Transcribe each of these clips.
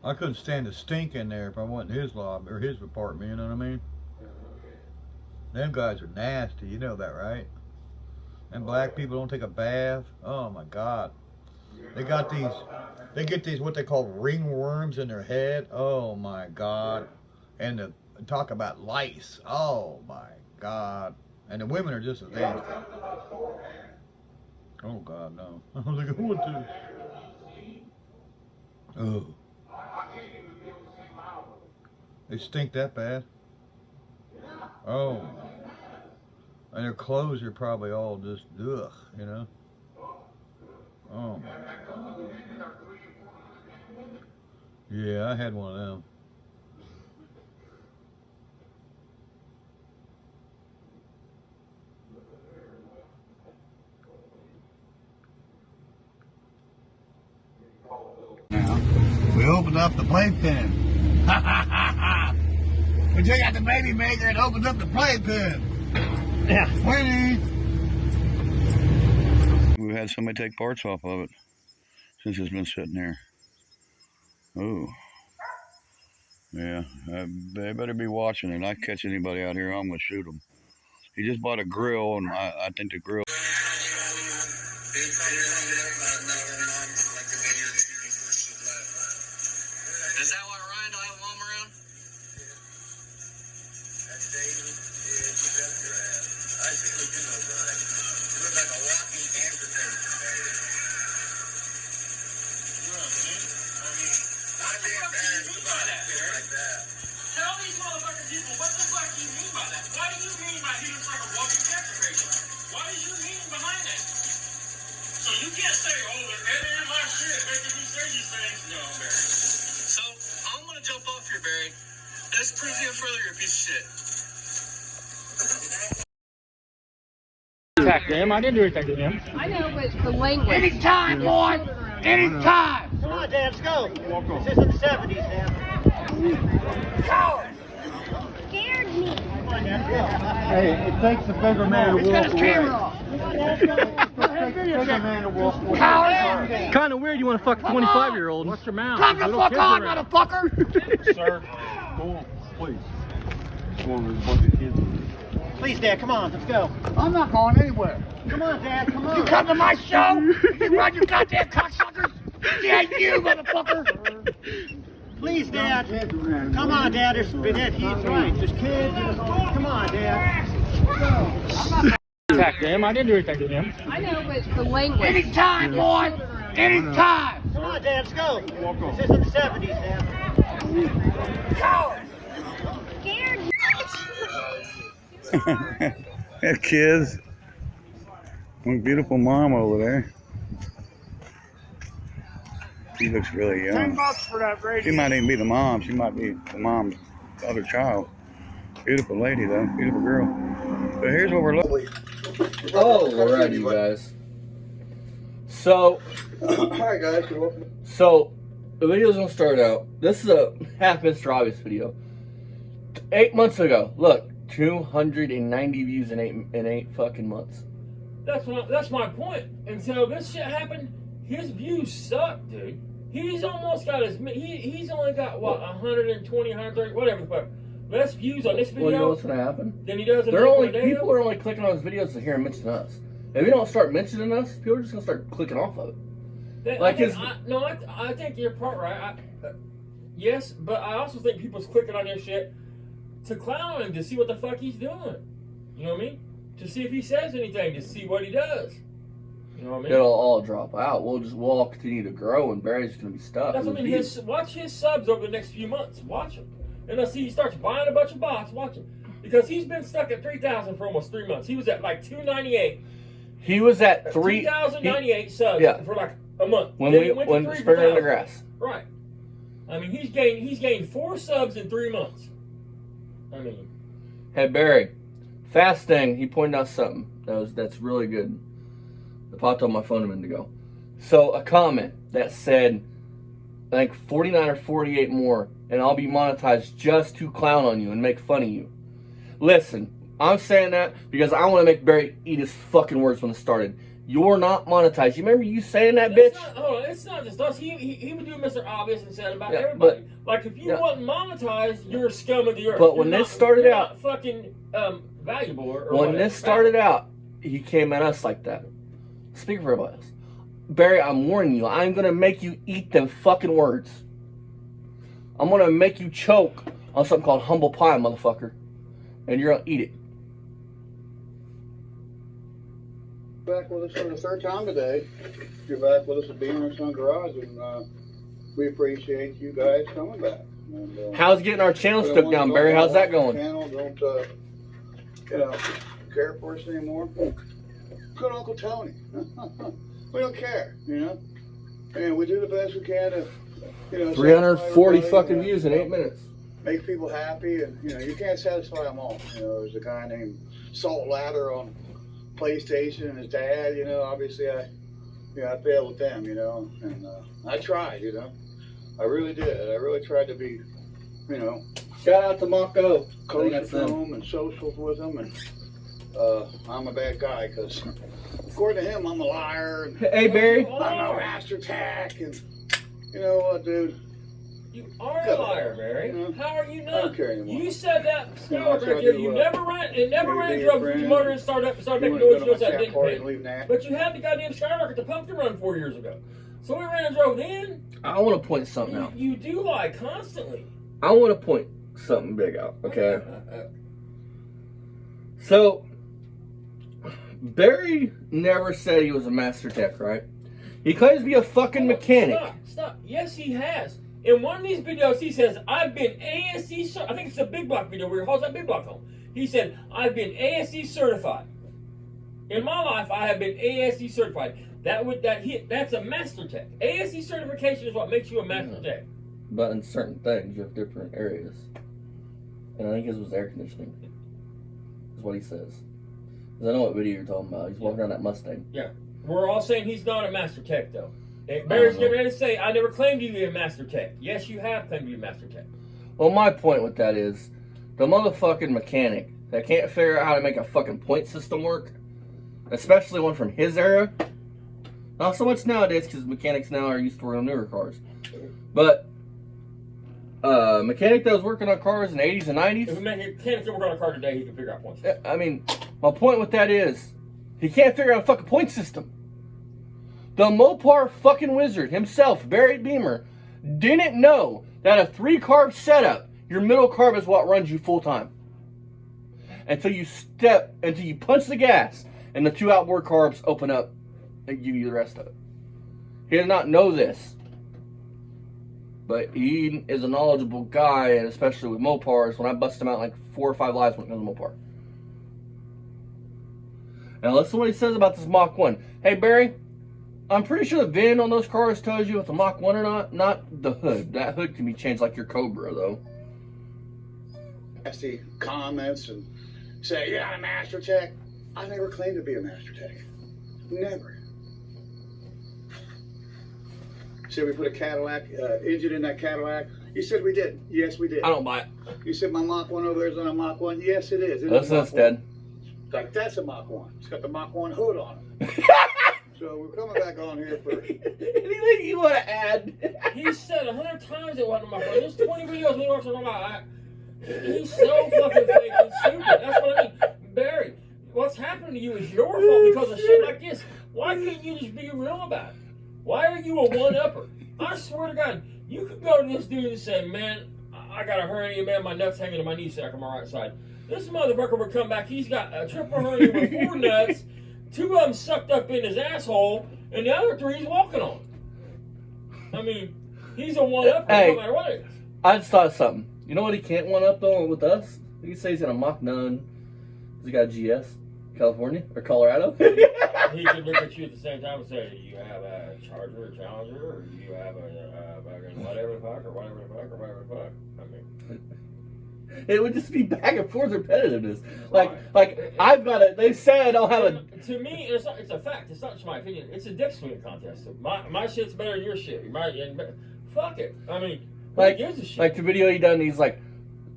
I couldn't stand the stink in there if I went in his lobby or his apartment, you know what I mean? Them guys are nasty, you know that, right? And black people don't take a bath. Oh my God. They get these what they call ringworms in their head. Oh my God. And talk about lice. Oh my God. And the women are just as nasty. Oh God, no. I was like, who would do? Oh. They stink that bad? Oh. And their clothes are probably all just, ugh, you know? Oh my God. Yeah, I had one of them. Now, we opened up the playpen. We took out the baby maker and opened up the playpen. Yeah. Winnie! We had somebody take parts off of it since it's been sitting there. Oh. Yeah, they better be watching it. I catch anybody out here, I'm going to shoot them. He just bought a grill, and I think the grill... Is that why Ryan don't have a mom around? That's David. Yeah, you got your ass. I see what you know, Ryan. You look like a walking amputation, baby. I mean, I'd be embarrassed about it like that. Tell these motherfucking people, what the fuck do you mean by that? What do you mean by he looks like a walking amputation? What is your meaning behind that? So you can't say, oh, they're editing my shit, making me say these things. No, Barry. So, I'm gonna jump off here, Barry. This proves even further you're a piece of shit. Attack him. I didn't do anything to him. I know, but the language. Anytime, boy! Anytime! Come on, Dad, let's go. This is in the 70s, Dad. Coward! Scared me. Come on, Dad, let's go. Hey, it takes a bigger man to He's got walk his away. camera off. Bigger man to walk away. Coward! Kind of weird you want to fuck a 25-year-old. What's your mouth? Come the Little fuck kids on, around. motherfucker! Sir, go on, please. Go on, there's a bunch of kids. Please, Dad, come on, let's go. I'm not going anywhere. Come on, Dad, come on. You come to my show? You run your goddamn cocksuckers? Yeah, you, motherfucker! Please, Dad. Kids around. Come on, Dad, he's right. There's kids. Come on, Dad. Attack him. I didn't do anything to him. I know, but the language. Anytime, boy! Anytime! Come on, Dad, let's go. This is in the 70s, Dad. Coward! Scared me. Hey, kids. One beautiful mom over there. She looks really young. $10 for that radio. She might even be the mom. She might be the mom's other child. Beautiful lady, though. Beautiful girl. So here's what we're looking. Alrighty, you guys. So, Hi, guys. Welcome. so the video's gonna start out. This is a half Mr. Obvious video. 8 months ago, look, 290 views in eight fucking months. That's my point. Until this shit happened, his views suck, dude. He's almost got he's only got what 120, 130, whatever the fuck. Less views on this video Well, you know what's gonna happen? than he does in People are only clicking on his videos to hear him mention us. If we don't start mentioning us, people are just gonna start clicking off of it. I think you're part right. Yes, but I also think people's clicking on this shit to clown him, to see what the fuck he's doing. You know what I mean? To see if he says anything, to see what he does. You know what I mean? It'll all drop out. We'll all continue to grow, and Barry's gonna be stuck. That's what I mean. Watch his subs over the next few months. Watch him. And I see he starts buying a bunch of bots. Watch him. Because he's been stuck at 3,000 for almost 3 months. He was at like 298. He was at 2,098 subs for like a month. When then we it went to when 3,000. Springer in the grass. Right. I mean, he's gained 4 subs in 3 months. I mean, Hey Barry, fast thing. He pointed out something that's really good. It popped on my phone a minute ago. So a comment that said, I think 49 or 48 more, and I'll be monetized just to clown on you and make fun of you. Listen, I'm saying that because I want to make Barry eat his fucking words when it started. You're not monetized. You remember you saying that, It's bitch? not, hold on, it's not just us. He would do Mr. Obvious and said about Yeah, everybody. Like, if you yeah. wasn't monetized, you're a scum of the earth. But when You're this not- started you're out- not fucking valuable or When whatever. this started out, he came at us like that. Speak for everybody else. Barry, I'm warning you. I'm going to make you eat them fucking words. I'm going to make you choke on something called humble pie, motherfucker. And you're going to eat it. Back with us for the third time today. You're back with us at Beamer & Son Garage, and we appreciate you guys coming back. And, How's getting our channels took down, Barry? How's that going? Channel, don't care for us anymore. Good Uncle Tony. We don't care, and we do the best we can to, 340 satisfy fucking everybody, views in 8 minutes. make people happy, and you can't satisfy them all. There's a guy named Salt Lather on PlayStation, and his dad. Obviously I failed with them. And I tried. I really did. I really tried to be, Shout out to Mako. kosher to them and social with them, and I'm a bad guy because according to him I'm a liar. And Hey, Barry. I'm a master tech, and you know what, dude? You are a liar, Barry. How are you I not? don't care anymore. You said that No, right so I there. do, You never ran. It never maybe ran be a drove friend. the motor and started You making wanna go noise. to Goes my that chat didn't party pay. and leave that? But you had the goddamn skyrocket, the pumpkin run 4 years ago. So we ran and drove then. I want to point something out. You do lie constantly. I want to point something big out, okay? So, Barry never said he was a master tech, right? He claims to be a fucking mechanic. Stop. Yes, he has. In one of these videos, he says, I've been ASC certified. I think it's a Big Block video where he holds that Big Block home. He said, I've been ASC certified. In my life, I have been ASC certified. That's a master tech. ASC certification is what makes you a master tech. But in certain things, you have different areas. And I think his was air conditioning. Is what he says. Because I know what video you're talking about. He's walking around that Mustang. Yeah. We're all saying he's not a master tech, though. And Barry's getting ready to say, I never claimed you to be a master tech. Yes, you have claimed to be a master tech. Well, my point with that is, the motherfucking mechanic that can't figure out how to make a fucking point system work, especially one from his era, not so much nowadays because mechanics now are used to work on newer cars, but mechanic that was working on cars in the 80s and 90s. If a mechanic can work on a car today, he can figure out points. I mean, my point with that is, he can't figure out a fucking point system. The Mopar fucking wizard himself, Barry Beamer, didn't know that a 3-carb setup, your middle carb is what runs you full time. Until you punch the gas, and the 2 outboard carbs open up and give you the rest of it. He did not know this. But he is a knowledgeable guy, and especially with Mopars, when I bust him out like 4 or 5 lives when it comes to Mopar. Now listen to what he says about this Mach 1. Hey Barry, I'm pretty sure the VIN on those cars tells you if it's a Mach 1 or not the hood. That hood can be changed like your Cobra though. Nasty comments and say, you're not a master tech. I never claimed to be a master tech. Never. Said we put a Cadillac engine in that Cadillac. You said we did. Yes, we did. I don't buy it. You said my Mach 1 over there is on a Mach 1. Yes, it is. It is Listen a Mach instead. 1. Like, that's a Mach 1. It's got the Mach 1 hood on it. So we're coming back on here for... Anything you want to add? He said 100 times it wasn't my friend. There's 20 videos we watched on my. He's so fucking fake and stupid. That's what I mean. Barry, what's happening to you is your fault because of shit like this. Why can't you just be real about it? Why are you a one-upper? I swear to God, you could go to this dude and say, man, I got a hernia, man, my nuts hanging to my knee sack on my right side. This motherfucker would come back, he's got a triple hernia with 4 nuts, 2 of them sucked up in his asshole, and the other 3 he's walking on. I mean, he's a one-upper no matter what it is. I just thought of something. You know what he can't one up though with us? He can say he's got a Mach 9. He's got a GS, California or Colorado. He could look at you at the same time and say, "Do you have a Charger or Challenger, or do you have a whatever the fuck, or whatever the fuck, or whatever the fuck?" I mean, it would just be back and forth repetitiveness. Like I've got it. They say I don't have a. To me, it's a fact. It's not just my opinion. It's a dick swinging contest. My shit's better than your shit. Fuck it. I mean, who gives a shit? Like the video he done, he's like,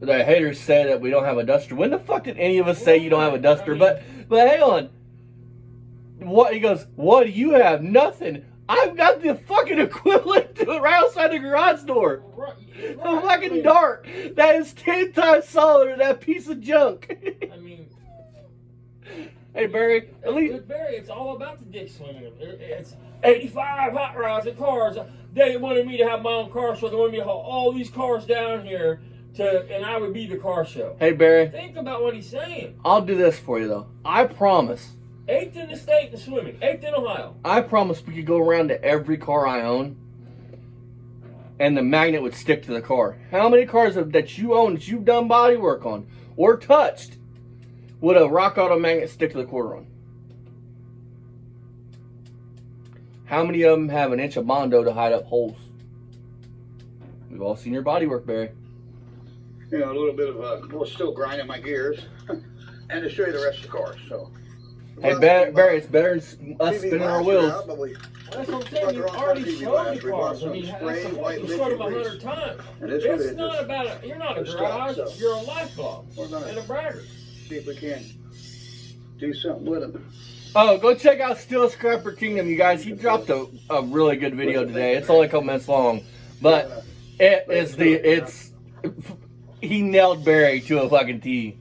the haters say that we don't have a duster. When the fuck did any of us say you don't have a duster? I mean, but hang on. what? He goes, what do you have? Nothing. I've got the fucking equivalent to it right outside the garage door. Right, A fucking dart that is 10 times solid than that piece of junk. I mean, Hey, Barry, at least... with Barry, it's all about the dick swinging. It's 85 hot rods and cars. They wanted me to have my own car show. They wanted me to haul all these cars down here and I would be the car show. Hey, Barry. Think about what he's saying. I'll do this for you, though. I promise. 8th in the state in swimming. 8th in Ohio. I promise we could go around to every car I own, and the magnet would stick to the car. How many cars that you own that you've done body work on or touched would a rock auto magnet stick to the quarter on? How many of them have an inch of Bondo to hide up holes? We've all seen your body work, Barry. You know, a little bit of well, still grinding my gears, and to show you the rest of the cars. So, Hey, Barry, it's better than us spinning our wheels. But we, That's what I'm saying. You've already showed me cars. I mean, you showed them 100 times. It's not about you're not a garage. You're a life blog and a braggart. see if we can do something with them. Oh, go check out Steel Scrapper Kingdom, you guys. He dropped a really good video today. It's only a couple minutes long, but he nailed Barry to a fucking T.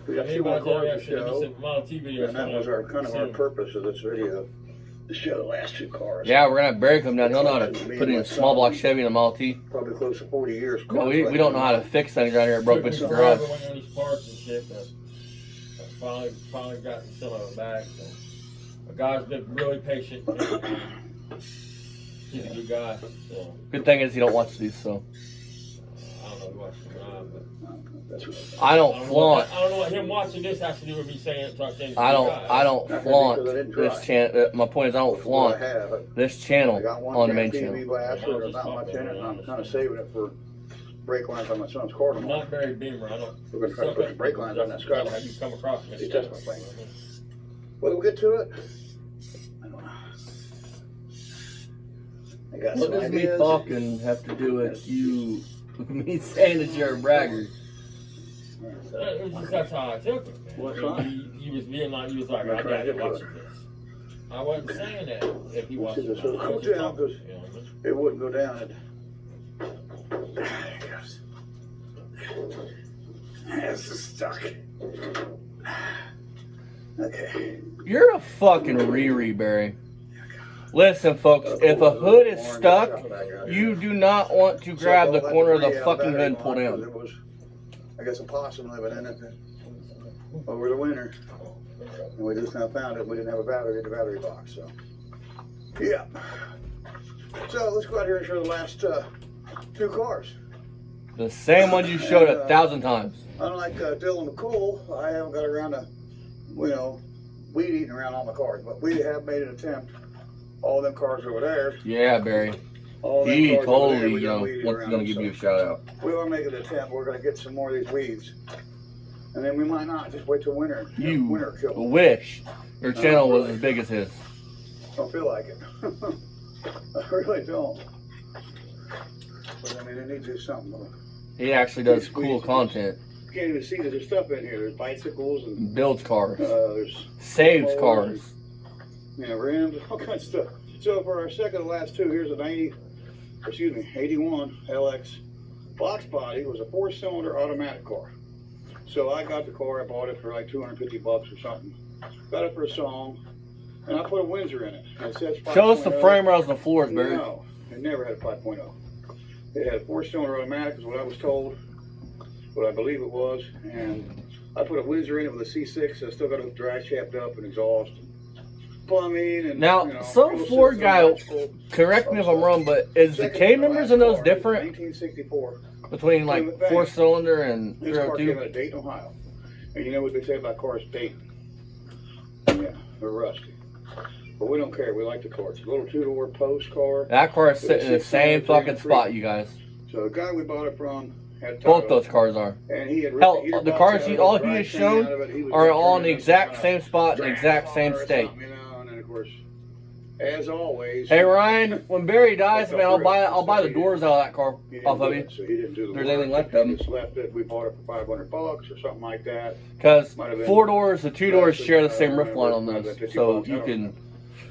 We got two more cars to show, and that was our purpose of this video, to show the last two cars. Yeah, we're gonna have Barry come down. He'll know how to put in a small block Chevy in a Model T. Probably close to 40 years. No, we don't know how to fix things around here at Broke Bitch's Garage. On these parts and shit, but finally gotten some of them back. So a guy's been really patient. He's a good guy. So Good thing is he don't watch these, so. I don't know who watched the guy, but I don't flaunt. I don't know what him watching this has to do with me saying it. I don't flaunt this channel. My point is I don't flaunt this channel on the main channel. There's not much in it, and I'm kind of saving it for brake lines on my son's car I'm tomorrow. not Barry Beamer. I don't. We're going to try to put some brake lines on that Skyline. Have you come across me? That's my plan. Well, we'll get to it. I don't know. I got What some does me ideas. talking have to do with you, me saying that you're a bragger? That's how I took it. What's I mean, that? he was being like, I got to watch this. I wasn't saying that if he watched it. Go down, because it wouldn't go down. There it goes. This is stuck. Okay. You're a fucking Riri, Barry. Listen, folks, if a hood is stuck, you do not want to grab the corner of the fucking hood and pull down. There was, I guess, a possum living in it over the winter. And we just now found it. We didn't have a battery in the battery box, so. Yeah. So let's go out here and show the last two cars. The same one you showed 1,000 times. Unlike Dylan McCool, I haven't got around to, weed eating around all my cars, but we have made an attempt. All them cars over there. Yeah, Barry. All them He cars over there, totally, we got weed eating around gonna give them, you a shout out. we are making an attempt. We're going to get some more of these weeds. And then we might not. Just wait till winter. You winter kill. wish your channel was as big as his. Don't feel like it. I really don't. But I mean, it needs to do something. He actually does cool content. You can't even see that there's stuff in here. There's bicycles and Builds cars. there's Saves cars. rims, all kinds of stuff. So for our second to last two, here's an 81 LX box body. It was a 4-cylinder automatic car. So I got the car. I bought it for like $250 or something. Got it for a song, and I put a Windsor in it. And it says 5.0. Show us the frame rails and the floors, Barry. No, it never had a 5.0. It had a 4-cylinder automatic, is what I was told, what I believe it was, and I put a Windsor in it with a C6. So I still got it dry shaft up and exhaust, and plumbing, and Now, some Ford guy, correct me if I'm wrong, but is the K numbers in those different 1964. between like 4-cylinder and This car came 302? out of Dayton, Ohio, and you know what they say about cars, Dayton? Yeah, they're rusty. But we don't care. We like the car. It's a little 2-door post car. That car is sitting in the same fucking spot, you guys. So the guy we bought it from had Both those cars are. And he had Hell, ripped the cars all he has shown are all in the exact same spot, in the exact same state. And then of course, as always. Hey Ryan, when Barry dies, man, I'll buy the doors out of that car off of you. So he didn't do the There's work. anything left He of them. just left it. We bought it for $500 or something like that. Because Might have been 4 doors, the 2 doors share the same roof line on Might have those, been 50 so bucks, I you don't can know.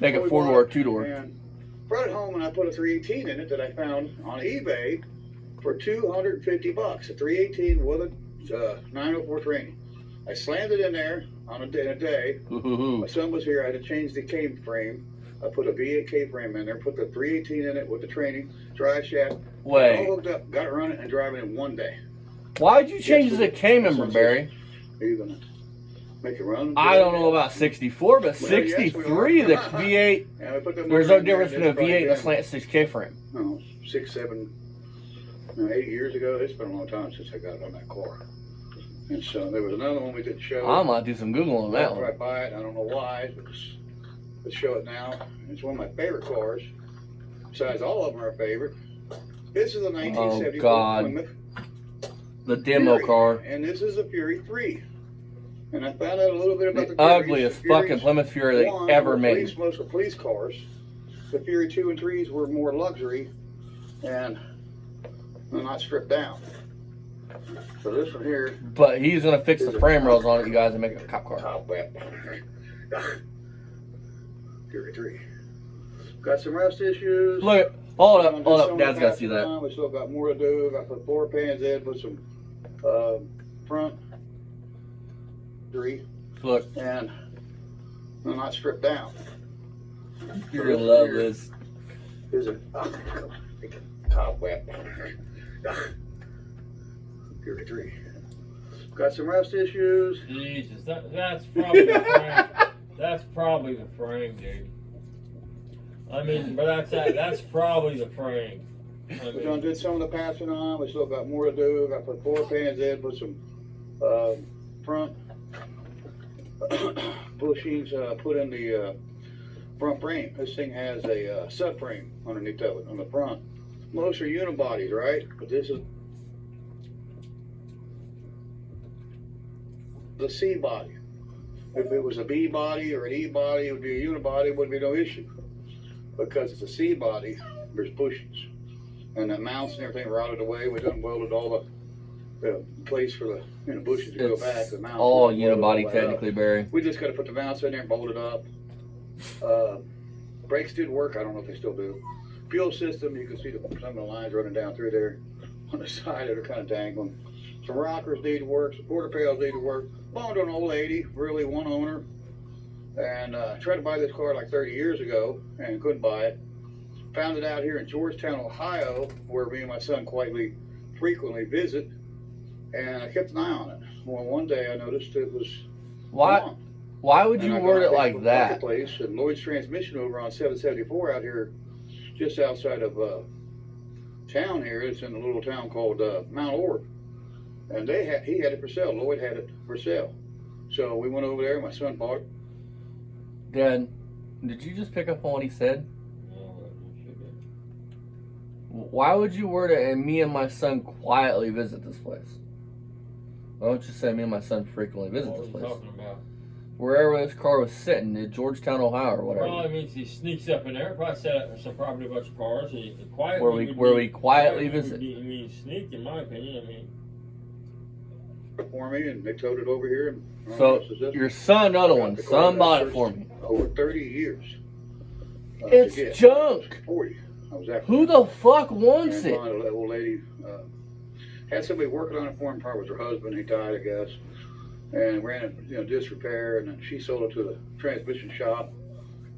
make Well, a we 4 bought door, it 2 door. And brought it home and I put a 318 in it that I found on eBay for $250. A 318 with a 904 training. I slammed it in there in a day. My son was here. I had to change the K-frame. I put a V8 K-frame in there, put the 318 in it with the training, drive shaft. Wait. All hooked up, got it running and driving in one day. Why'd you change the K member, Barry? Are you gonna make it run? I don't know about 64, but Well, yes, we 63, are. the V8, And we put the there's motor no in there, difference and between a it's probably V8 and a been, slant 6 K-frame. 6, 7, 8 years ago. It's been a long time since I got it on that car. And so there was another one we didn't show. I might do some Googling on that After I one. buy it, I don't know why, but let's show it now. It's one of my favorite cars. Besides, all of them are a favorite. This is a 1974 God. Plymouth The demo Fury, car. and this is a Fury 3. And I found out a little bit about The the Furies. ugliest The Furies, fucking Plymouth Fury they one, ever were made. Most were police cars. The Fury 2 and 3s were more luxury and they're not stripped down. So this one here, But he's gonna fix the frame rails on it, you guys, and make it a cop car. top wet. Fury 3. Got some rust issues. Look, hold Some up, of the Dad's gotta see patches that. on. We still got more to do. Got to put floor pans in, put some front 3, Look, and they're not stripped down. you're gonna love this. Is a top wet. Fury 3. Got some rust issues. Jesus, that's probably the frame. That's probably the frame, dude. I mean, but that's probably the frame. I We mean, done did some of the patching on. We still got more to do. Got to put floor pans in, put some front bushings put in the front frame. This thing has a subframe underneath of it on the front. Most are unibodies, right? But this is the C body. If it was a B body or an E body, it would be a unibody. It wouldn't be no issue. Because it's a C body, there's bushings. And the mounts and everything rotted away. We done welded all the place for the bushings to go back. The mounts All we done welded unibody all that up. technically, Barry. We just got to put the mounts in there and bolt it up. Brakes did work. I don't know if they still do. Fuel system, you can see some of the lines running down through there on the side that are kind of dangling. Some rockers need work. Some quarter pails need to work. Belonged to an old lady, really one owner. And tried to buy this car like 30 years ago and couldn't buy it. Found it out here in Georgetown, Ohio, where me and my son frequently visit. And I kept an eye on it. Well, one day I noticed it was gone. Why would And you I word got it on like Facebook that? Marketplace, and Lloyd's Transmission over on 774 out here, just outside of town here. It's in a little town called Mount Orb, and he had it for sale. Lloyd had it for sale, so we went over there. My son bought it. Dad, did you just pick up on what he said? Why would you word it and me and my son quietly visit this place? Why don't you say me and my son frequently visit what this are you place? talking about? Wherever this car was sitting, in Georgetown, Ohio, or whatever. Probably means he sneaks up in there, probably set up some property, a bunch of cars, and quietly. Where we quietly visit. I mean, sneak, in my opinion. I mean, For me, and they towed it over here. And, So this is it. your son, another one, The car son that bought it searched for me. Over 30 years. It's to get. junk. 40. I was after Who the fuck wants and it? found an old lady had somebody working on it for him. Probably was her husband. He died, I guess, and ran it, disrepair. And then she sold it to the transmission shop,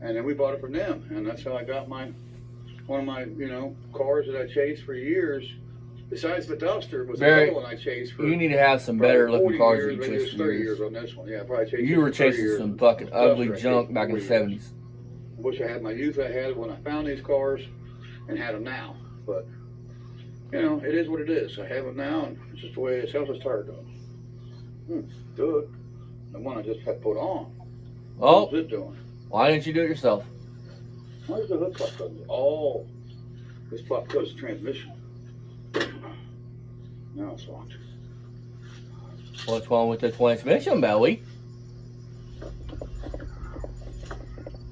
and then we bought it from them. And that's how I got one of my cars that I chased for years. Besides the Duster, was Barry, another one I chased for. You need to have some probably better looking 40 cars years, than you maybe it was chased 30 for years years. on this one. Yeah, I probably chased. You it were for 30 chasing years. some fucking ugly Duster I junk chased back in for the 40 years. 70s. I wish I had my youth I had when I found these cars and had them now. But, it is what it is. I have it now, and it's just the way it's self tired doing. Good. The one I just had put on. Oh, What's it doing? why didn't you do it yourself? Where's the hood flap? Oh, this flap goes to transmission. Now it's locked. What's wrong with the transmission, Belly?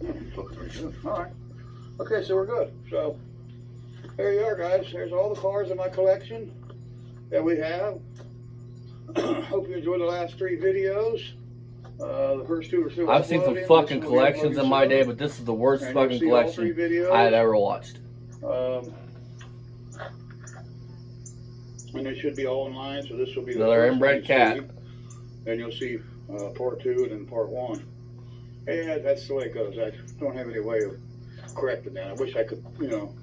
Looking pretty good. All right. Okay, so we're good. So there you are, guys. There's all the cars in my collection that we have. Hope you enjoyed the last 3 videos. The first 2 are still I've seen some uploading. fucking This one will be collections in uploaded my soon. day, but this is the worst And you'll fucking see all 3 collection videos. I had ever watched. And they should be all in line, so this will be the Another first inbred one you cat. see. Then you'll see part 2 and then part 1. Yeah, that's the way it goes. I don't have any way of correcting that. I wish I could, you know,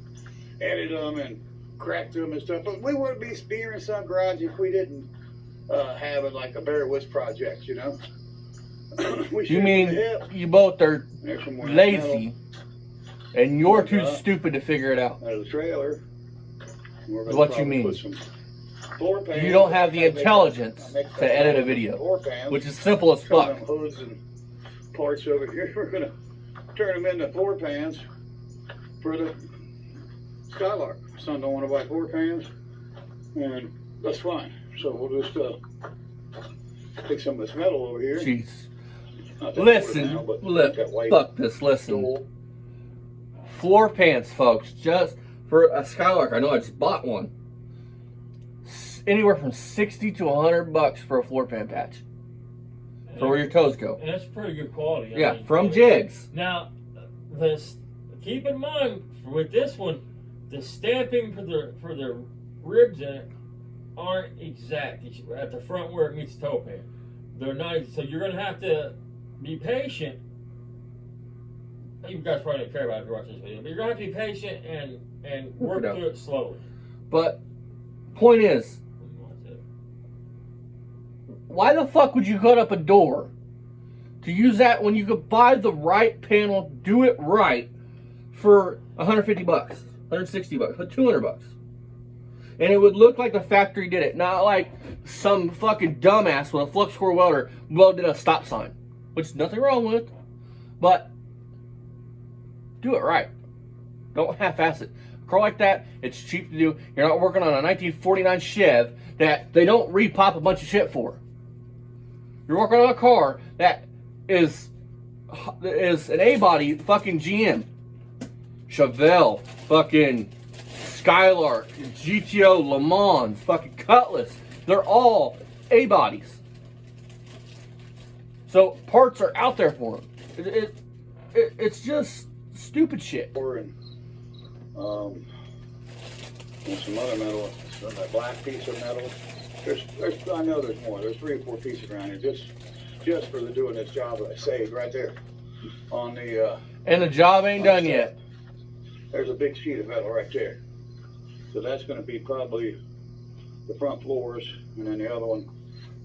edit them and correct them and stuff. But we wouldn't be here in some garage if we didn't have it like a Barry Woods project, you know. We You shoot mean from the hip. you both are There's some more lazy and you're too Yeah. stupid to figure it out? out of the trailer. We're gonna What you probably mean? put some floor pans. You don't have the Make intelligence make to edit a video, floor pans. which is simple as Some of fuck. them hoods and parts over here. We're gonna turn them into floor pans for the Skylark. Son don't want to buy floor pans, and that's fine. So we'll just take some of this metal over here. Jeez. Not that Listen, metal, but that white fuck this, listen. dual. Floor pants, folks, just for a Skylark. I know I just bought one. Anywhere from 60 to 100 bucks for a floor pan patch. For where your toes go. And that's pretty good quality. I Yeah, mean, from Jigs. Now, this keep in mind with this one, the stamping for the ribs in it aren't exact. It's at the front where it meets the toe pan. They're not, so you're gonna have to be patient. You guys probably don't care about it if you're watching this video, but you're gonna have to be patient and work Work it out. through it slowly. But point is, why the fuck would you cut up a door to use that when you could buy the right panel, do it right for 150 bucks, 160 bucks, 200 bucks? And it would look like the factory did it, not like some fucking dumbass with a flux core welder welded a stop sign, which is nothing wrong with, but do it right. Don't half-ass it. A car like that, it's cheap to do. You're not working on a 1949 Chev that they don't repop a bunch of shit for. You're working on a car that is an A-body fucking GM. Chevelle, fucking Skylark, GTO, Le Mans, fucking Cutlass. They're all A-bodies. So parts are out there for them. It's just stupid shit. And some other metal, a black piece of metal. There's, I know there's more. There's 3 or 4 pieces around here just for the doing this job that I saved right there on the. And the job ain't done yet. There's a big sheet of metal right there. So that's going to be probably the front floors, and then the other one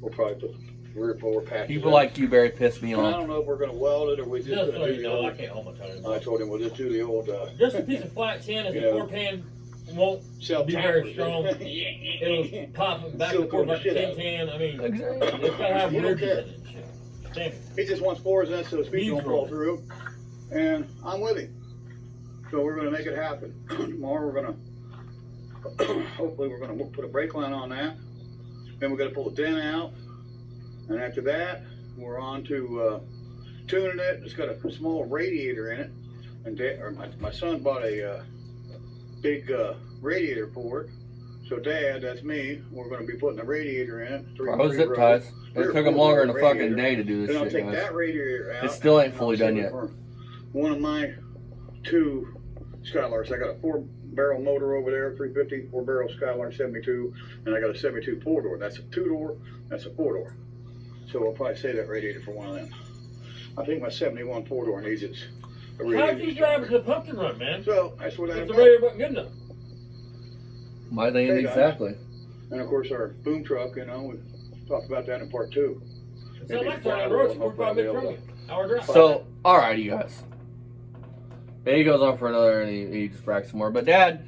we'll probably put rear floor patches. People in. like you, Barry, piss me And I off. don't know if we're going to weld it or we just Just going so to you do the know, I old. can't hold my tongue. I told him we'll just do the old. Just a piece of flat tin as a Yeah. floor pan won't be very strong. It'll pop back and forth like a tin can. I mean, it's gotta have You don't ribs in care. it and shit. Damn it. He just wants floors in it so his feet don't fall through. And I'm with him. So we're going to make it happen. Tomorrow we're going to, hopefully we're going to put a brake line on that. Then we're going to pull the dent out. And after that, we're on to tuning it. It's got a small radiator in it. And my son bought a big radiator for it. So Dad, that's me, we're going to be putting a radiator in it. Bro, zip ties. It took them longer than a fucking day to do Then I'll this take shit, guys. that radiator out. It still ain't and fully I'll done save it yet. for one of my 2 Skylarks. I got a 4-barrel motor over there, 350, 4-barrel Skylark 72, and I got a 72 4-door. That's a 2-door, that's a 4-door. So we'll probably save that radiator for one of them. I think my 71 4-door needs its How radiator. did you drive it to the pumpkin run, man? So that's what I If the radio wasn't good enough. My thing Hey, guys. exactly. And of course our boom truck, you know, we talked about that in part 2. It's not like down the road, it's 45 minutes from you. Hour drive. So, alright, you guys. Then he goes on for another and he just brags some more. But Dad,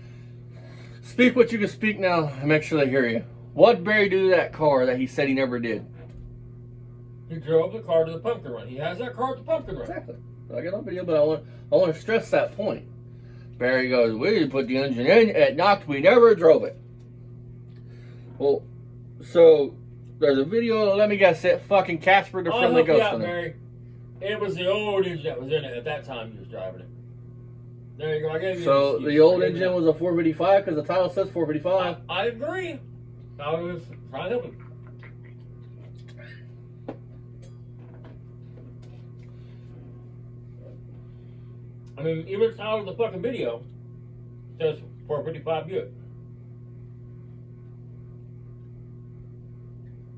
speak what you can speak now and make sure they hear you. What'd Barry do to that car that he said he never did? He drove the car to the pumpkin run. He has that car at the pumpkin run. Exactly. I got on video, but I want to stress that point. Barry goes, we didn't put the engine in at Knox, we never drove it. Well, so there's a video, let me guess it, fucking Casper the I'll Friendly help you Ghost out, in it. Barry. It was the old engine that was in it at that time you was driving it. There you go. I gave you So an excuse. the old I gave you engine was a 455 because the title says 455. I agree. I was trying to help him. I mean, even the title of the fucking video says 455 Buick.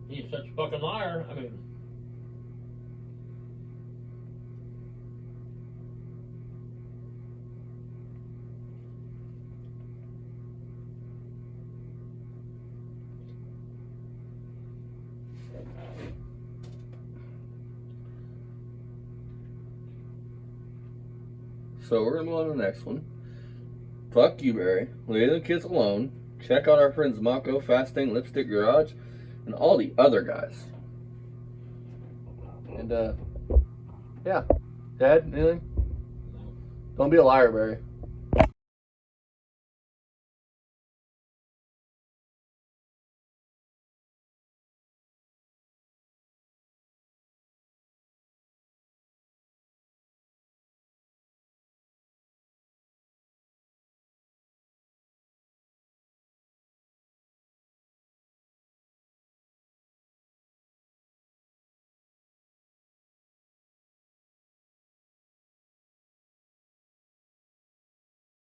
He's such a fucking liar. I mean, So we're gonna move on to the next one. Fuck you, Barry. Leave the kids alone. Check out our friends Mako, Fasting, Lipstick Garage, and all the other guys. And yeah. Dad, anything? Don't be a liar, Barry.